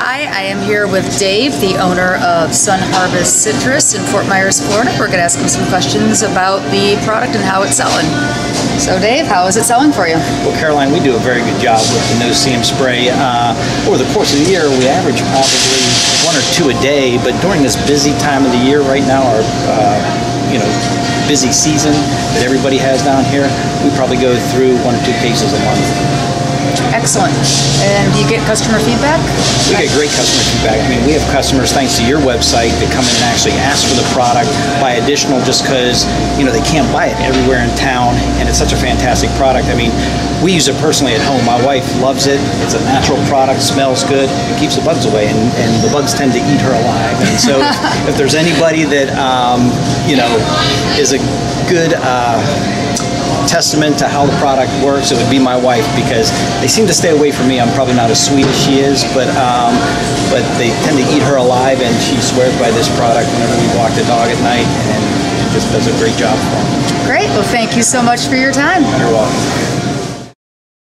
Hi, I am here with Dave, the owner of Sun Harvest Citrus in Fort Myers, Florida. We're going to ask him some questions about the product and how it's selling. So Dave, how is it selling for you? Well, Caroline, we do a very good job with the no-seam spray. Over the course of the year, we average probably 1 or 2 a day, but during this busy time of the year right now, our busy season that everybody has down here, we probably go through 1 or 2 cases a month. Excellent. And do you get customer feedback? We get great customer feedback. I mean, we have customers, thanks to your website, that come in and actually ask for the product, buy additional just because, they can't buy it everywhere in town, and it's such a fantastic product. I mean, we use it personally at home. My wife loves it. It's a natural product, smells good, it keeps the bugs away, and the bugs tend to eat her alive. And so if there's anybody that, is a good testament to how the product works, it would be my wife, because they seem to stay away from me. I'm probably not as sweet as she is, but they tend to eat her alive, and she swears by this product whenever we walk the dog at night, and it just does a great job for them. Great. Well, thank you so much for your time. You're welcome.